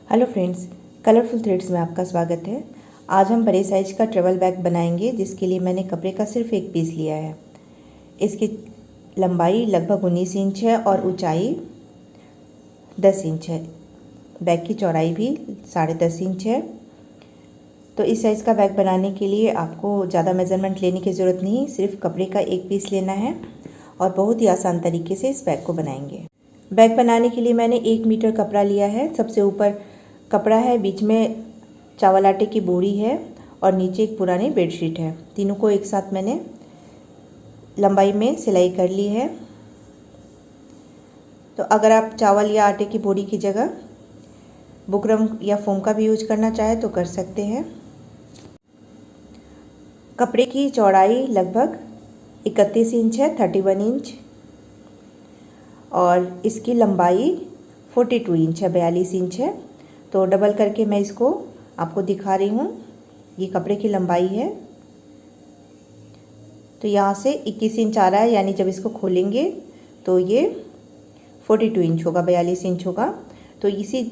Hello friends, colourful threads में आपका स्वागत है। आज हम बड़े साइज का ट्रेवल बैग बनाएंगे, जिसके लिए मैंने कपड़े का सिर्फ एक पीस लिया है। इसकी लंबाई लगभग 19 इंच है और ऊंचाई 10 इंच है। बैग की चौड़ाई भी 10.5 इंच है। तो इस साइज़ का बैग बनाने के लिए आपको ज़्यादा मेज़रमेंट लेने की ज़रूरत नहीं, सिर्फ कपड़े का एक पीस लेना है और बहुत ही आसान तरीके से इस बैग को बनाएंगे। बैग बनाने के लिए मैंने 1 मीटर कपड़ा लिया है। सबसे ऊपर कपड़ा है, बीच में चावल आटे की बोरी है और नीचे एक पुरानी बेडशीट है। तीनों को एक साथ मैंने लंबाई में सिलाई कर ली है। तो अगर आप चावल या आटे की बोरी की जगह बुकरम या फोम का भी यूज करना चाहे तो कर सकते हैं। कपड़े की चौड़ाई लगभग 31 इंच है, 31 इंच, और इसकी लंबाई 42 इंच है, 42 इंच है। तो डबल करके मैं इसको आपको दिखा रही हूँ। ये कपड़े की लंबाई है। तो यहाँ से 21 इंच आ रहा है, यानी जब इसको खोलेंगे तो ये 42 इंच होगा, 42 इंच होगा। तो इसी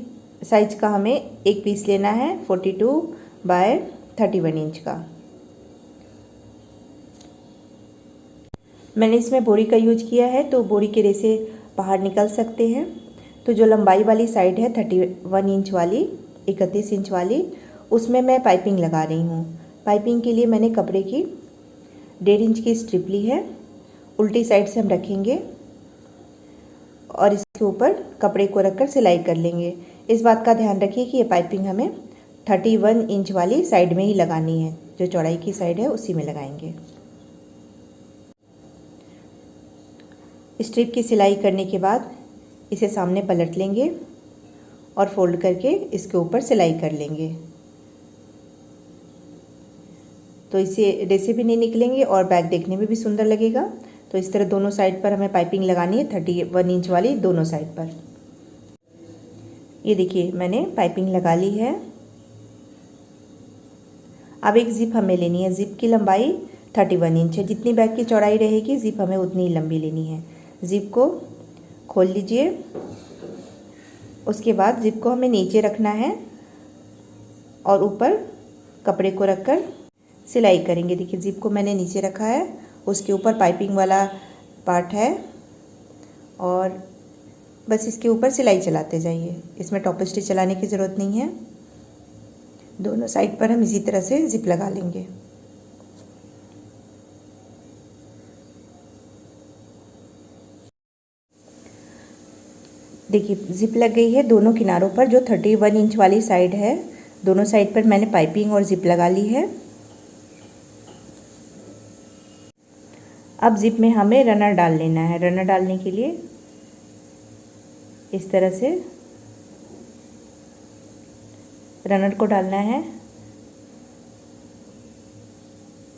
साइज का हमें एक पीस लेना है, 42 बाय 31 इंच का। मैंने इसमें बोरी का यूज किया है, तो बोरी के रेसे बाहर निकल सकते हैं। तो जो लंबाई वाली साइड है 31 इंच वाली, 31 इंच वाली, उसमें मैं पाइपिंग लगा रही हूँ। पाइपिंग के लिए मैंने कपड़े की 1.5 इंच की स्ट्रिप ली है। उल्टी साइड से हम रखेंगे और इसके ऊपर कपड़े को रखकर सिलाई कर लेंगे। इस बात का ध्यान रखिए कि ये पाइपिंग हमें 31 इंच वाली साइड में ही लगानी है। जो चौड़ाई की साइड है उसी में लगाएंगे। स्ट्रिप की सिलाई करने के बाद इसे सामने पलट लेंगे और फोल्ड करके इसके ऊपर सिलाई कर लेंगे। तो इससे रेसे भी नहीं निकलेंगे और बैग देखने में भी सुंदर लगेगा। तो इस तरह दोनों साइड पर हमें पाइपिंग लगानी है, 31 इंच वाली दोनों साइड पर। ये देखिए, मैंने पाइपिंग लगा ली है। अब एक जिप हमें लेनी है। जिप की लंबाई 31 इंच है। जितनी बैग की चौड़ाई रहेगी जिप हमें उतनी ही लंबी लेनी है। जिप को खोल लीजिए। उसके बाद जिप को हमें नीचे रखना है और ऊपर कपड़े को रखकर सिलाई करेंगे। देखिए, जिप को मैंने नीचे रखा है, उसके ऊपर पाइपिंग वाला पार्ट है और बस इसके ऊपर सिलाई चलाते जाइए। इसमें टॉप स्टिच चलाने की ज़रूरत नहीं है। दोनों साइड पर हम इसी तरह से जिप लगा लेंगे। देखिए, जिप लग गई है दोनों किनारों पर। जो 31 इंच वाली साइड है, दोनों साइड पर मैंने पाइपिंग और जिप लगा ली है। अब जिप में हमें रनर डाल लेना है। रनर डालने के लिए इस तरह से रनर को डालना है।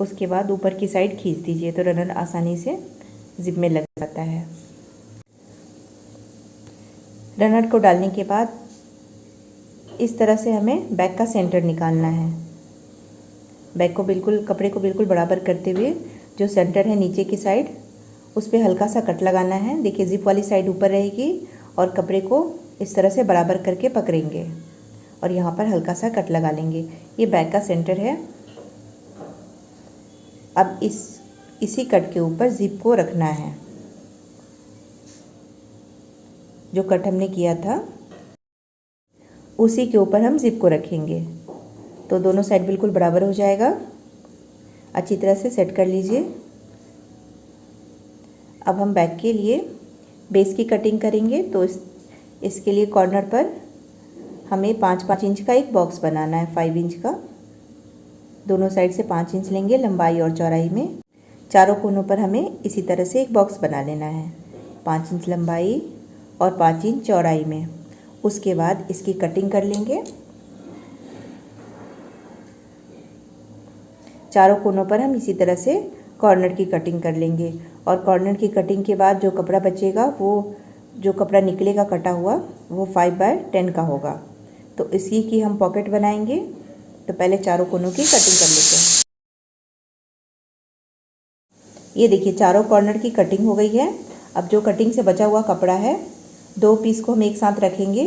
उसके बाद ऊपर की साइड खींच दीजिए तो रनर आसानी से जिप में लग जाता है। रनर को डालने के बाद इस तरह से हमें बैग का सेंटर निकालना है। बैग को बिल्कुल, कपड़े को बिल्कुल बराबर करते हुए जो सेंटर है नीचे की साइड, उस पर हल्का सा कट लगाना है। देखिए, जिप वाली साइड ऊपर रहेगी और कपड़े को इस तरह से बराबर करके पकड़ेंगे और यहाँ पर हल्का सा कट लगा लेंगे। ये बैग का सेंटर है। अब इसी कट के ऊपर जिप को रखना है। जो कट हमने किया था उसी के ऊपर हम जिप को रखेंगे तो दोनों साइड बिल्कुल बराबर हो जाएगा। अच्छी तरह से सेट कर लीजिए। अब हम बैग के लिए बेस की कटिंग करेंगे। तो इसके लिए कॉर्नर पर हमें 5-5 इंच का एक बॉक्स बनाना है, 5 इंच का। दोनों साइड से 5 इंच लेंगे लंबाई और चौड़ाई में। चारों कोनों पर हमें इसी तरह से एक बॉक्स बना लेना है, 5 इंच लंबाई और 5 इंच चौड़ाई में। उसके बाद इसकी कटिंग कर लेंगे। चारों कोनों पर हम इसी तरह से कॉर्नर की कटिंग कर लेंगे और कॉर्नर की कटिंग के बाद जो कपड़ा बचेगा, वो जो कपड़ा निकलेगा कटा हुआ, वो 5/10 का होगा। तो इसी की हम पॉकेट बनाएंगे। तो पहले चारों कोनों की कटिंग कर लेते हैं। ये देखिए, चारों कॉर्नर की कटिंग हो गई है। अब जो कटिंग से बचा हुआ कपड़ा है, 2 पीस को हम एक साथ रखेंगे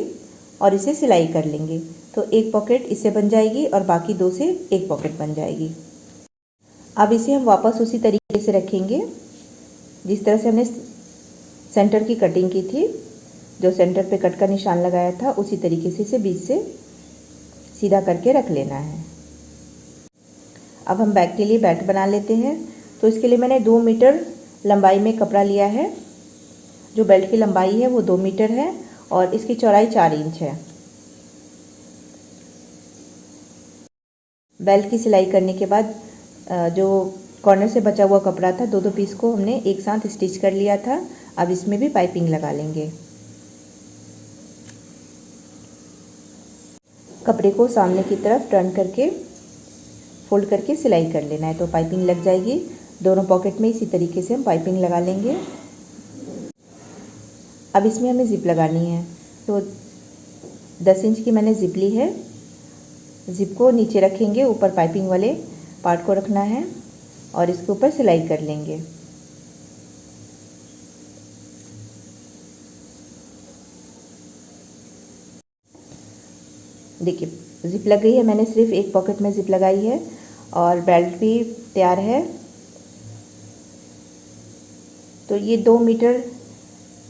और इसे सिलाई कर लेंगे। तो एक पॉकेट इससे बन जाएगी और बाकी दो से एक पॉकेट बन जाएगी। अब इसे हम वापस उसी तरीके से रखेंगे जिस तरह से हमने सेंटर की कटिंग की थी। जो सेंटर पे कट का निशान लगाया था उसी तरीके से इसे बीच से सीधा करके रख लेना है। अब हम बैक के लिए बेल्ट बना लेते हैं। तो इसके लिए मैंने 2 मीटर लंबाई में कपड़ा लिया है। जो बेल्ट की लंबाई है वो 2 मीटर है और इसकी चौड़ाई 4 इंच है। बेल्ट की सिलाई करने के बाद जो कॉर्नर से बचा हुआ कपड़ा था, 2-2 पीस को हमने एक साथ स्टिच कर लिया था। अब इसमें भी पाइपिंग लगा लेंगे। कपड़े को सामने की तरफ टर्न करके फोल्ड करके सिलाई कर लेना है, तो पाइपिंग लग जाएगी। दोनों पॉकेट में इसी तरीके से हम पाइपिंग लगा लेंगे। अब इसमें हमें ज़िप लगानी है। तो 10 इंच की मैंने ज़िप ली है। ज़िप को नीचे रखेंगे, ऊपर पाइपिंग वाले पार्ट को रखना है और इसके ऊपर सिलाई कर लेंगे। देखिए ज़िप लग गई है। मैंने सिर्फ एक पॉकेट में ज़िप लगाई है और बेल्ट भी तैयार है। तो ये 2 मीटर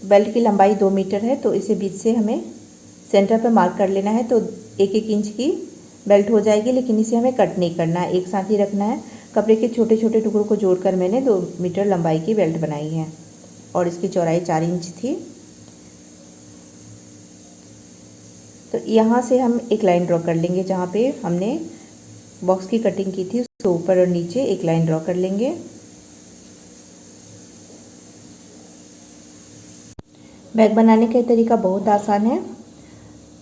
बेल्ट की लंबाई 2 मीटर है, तो इसे बीच से हमें सेंटर पर मार्क कर लेना है। तो 1-1 इंच की बेल्ट हो जाएगी, लेकिन इसे हमें कट नहीं करना है, एक साथ ही रखना है। कपड़े के छोटे छोटे टुकड़ों को जोड़कर मैंने 2 मीटर लंबाई की बेल्ट बनाई है और इसकी चौड़ाई 4 इंच थी। तो यहाँ से हम एक लाइन ड्रॉ कर लेंगे। जहाँ पे हमने बॉक्स की कटिंग की थी उसके ऊपर और नीचे एक लाइन ड्रॉ कर लेंगे। बैग बनाने का तरीका बहुत आसान है।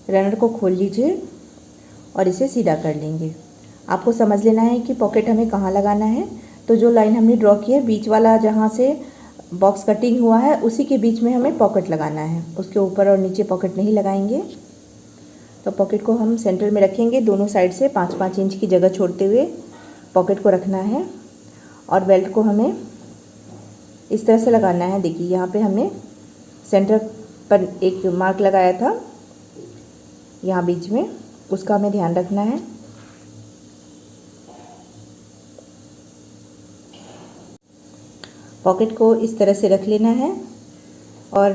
रनर को खोल लीजिए और इसे सीधा कर लेंगे। आपको समझ लेना है कि पॉकेट हमें कहाँ लगाना है। तो जो लाइन हमने ड्रॉ की है, बीच वाला जहाँ से बॉक्स कटिंग हुआ है उसी के बीच में हमें पॉकेट लगाना है। उसके ऊपर और नीचे पॉकेट नहीं लगाएंगे। तो पॉकेट को हम सेंटर में रखेंगे। दोनों साइड से 5-5 इंच की जगह छोड़ते हुए पॉकेट को रखना है और बेल्ट को हमें इस तरह से लगाना है। देखिए यहाँ पे हमने सेंटर पर एक मार्क लगाया था, यहाँ बीच में, उसका हमें ध्यान रखना है। पॉकेट को इस तरह से रख लेना है और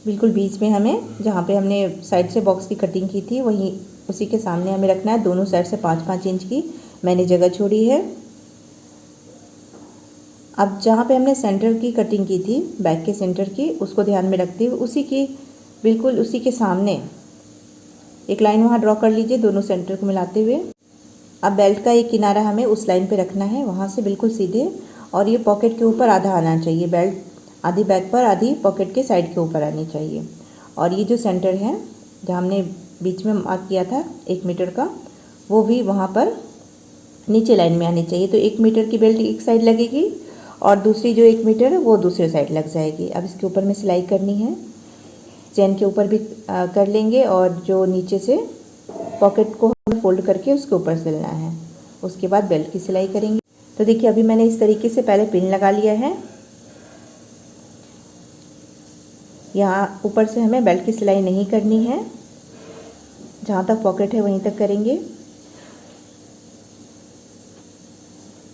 बिल्कुल बीच में हमें, जहाँ पे हमने साइड से बॉक्स की कटिंग की थी वहीं उसी के सामने हमें रखना है। दोनों साइड से 5-5 इंच की मैंने जगह छोड़ी है। अब जहाँ पे हमने सेंटर की कटिंग की थी, बैक के सेंटर की, उसको ध्यान में रखते हुए उसी की बिल्कुल उसी के सामने एक लाइन वहाँ ड्रॉ कर लीजिए, दोनों सेंटर को मिलाते हुए। अब बेल्ट का एक किनारा हमें उस लाइन पे रखना है, वहाँ से बिल्कुल सीधे, और ये पॉकेट के ऊपर आधा आना चाहिए। बेल्ट आधी बैक पर, आधी पॉकेट के साइड के ऊपर आनी चाहिए। और ये जो सेंटर है जहाँ हमने बीच में मार्क किया था 1 मीटर का, वो भी वहाँ पर नीचे लाइन में आनी चाहिए। तो 1 मीटर की बेल्ट एक साइड लगेगी और दूसरी जो 1 मीटर है वो दूसरे साइड लग जाएगी। अब इसके ऊपर में सिलाई करनी है। चेन के ऊपर भी कर लेंगे और जो नीचे से पॉकेट को हम फोल्ड करके उसके ऊपर सिलना है। उसके बाद बेल्ट की सिलाई करेंगे। तो देखिए अभी मैंने इस तरीके से पहले पिन लगा लिया है। यहाँ ऊपर से हमें बेल्ट की सिलाई नहीं करनी है, जहाँ तक पॉकेट है वहीं तक करेंगे।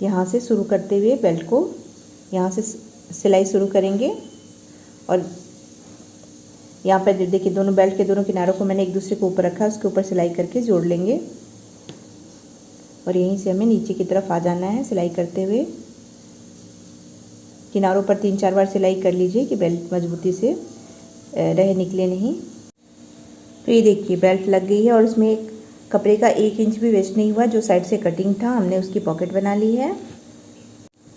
यहाँ से शुरू करते हुए बेल्ट को यहाँ से सिलाई शुरू करेंगे और यहाँ पर देखिए दोनों बेल्ट के दोनों किनारों को मैंने एक दूसरे को ऊपर रखा, उसके ऊपर सिलाई करके जोड़ लेंगे और यहीं से हमें नीचे की तरफ आ जाना है सिलाई करते हुए। किनारों पर 3-4 बार सिलाई कर लीजिए कि बेल्ट मजबूती से रहे, निकले नहीं। तो ये देखिए बेल्ट लग गई है और इसमें एक कपड़े का 1 इंच भी वेस्ट नहीं हुआ। जो साइड से कटिंग था हमने उसकी पॉकेट बना ली है।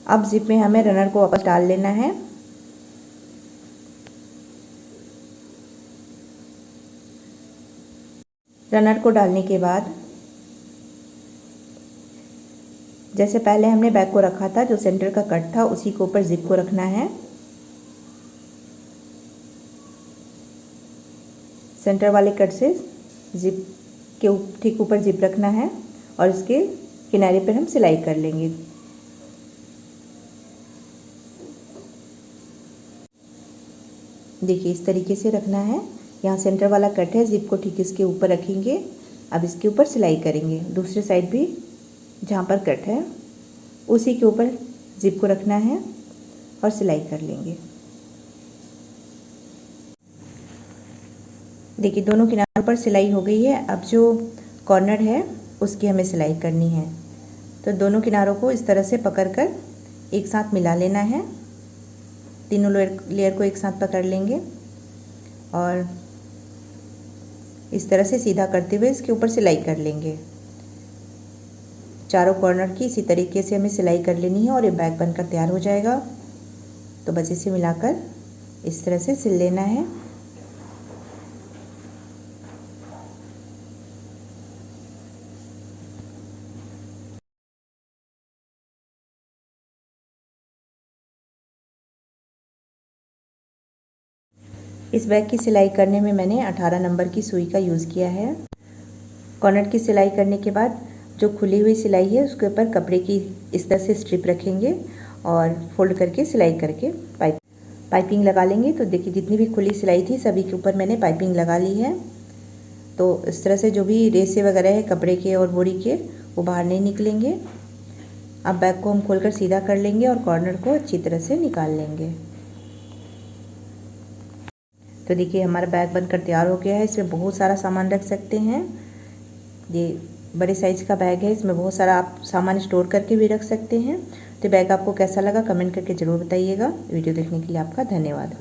अब जिप में हमें रनर को वापस डाल लेना है। रनर को डालने के बाद जैसे पहले हमने बैक को रखा था, जो सेंटर का कट था उसी के ऊपर जिप को रखना है। सेंटर वाले कट से जिप के ठीक ऊपर जिप रखना है और इसके किनारे पर हम सिलाई कर लेंगे। देखिए इस तरीके से रखना है। यहाँ सेंटर वाला कट है, जिप को ठीक इसके ऊपर रखेंगे। अब इसके ऊपर सिलाई करेंगे। दूसरे साइड भी जहाँ पर कट है उसी के ऊपर जिप को रखना है और सिलाई कर लेंगे। देखिए दोनों किनारों पर सिलाई हो गई है। अब जो कॉर्नर है उसकी हमें सिलाई करनी है। तो दोनों किनारों को इस तरह से पकड़कर एक साथ मिला लेना है। तीनों लेयर को एक साथ पकड़ लेंगे और इस तरह से सीधा करते हुए इसके ऊपर सिलाई कर लेंगे। चारों कॉर्नर की इसी तरीके से हमें सिलाई कर लेनी है और ये बैग बनकर तैयार हो जाएगा। तो बस इसे मिलाकर इस तरह से सिल लेना है। इस बैग की सिलाई करने में मैंने 18 नंबर की सुई का यूज़ किया है। कॉर्नर की सिलाई करने के बाद जो खुली हुई सिलाई है उसके ऊपर कपड़े की इस तरह से स्ट्रिप रखेंगे और फोल्ड करके सिलाई करके पाइपिंग लगा लेंगे। तो देखिए जितनी भी खुली सिलाई थी सभी के ऊपर मैंने पाइपिंग लगा ली है। तो इस तरह से जो भी रेसे वगैरह है कपड़े के और बोरी के वो बाहर नहीं निकलेंगे। अब बैग को हम खोलकर सीधा कर लेंगे और कॉर्नर को अच्छी तरह से निकाल लेंगे। तो देखिए हमारा बैग बनकर तैयार हो गया है। इसमें बहुत सारा सामान रख सकते हैं। ये बड़े साइज़ का बैग है, इसमें बहुत सारा आप सामान स्टोर करके भी रख सकते हैं। तो बैग आपको कैसा लगा कमेंट करके ज़रूर बताइएगा। वीडियो देखने के लिए आपका धन्यवाद।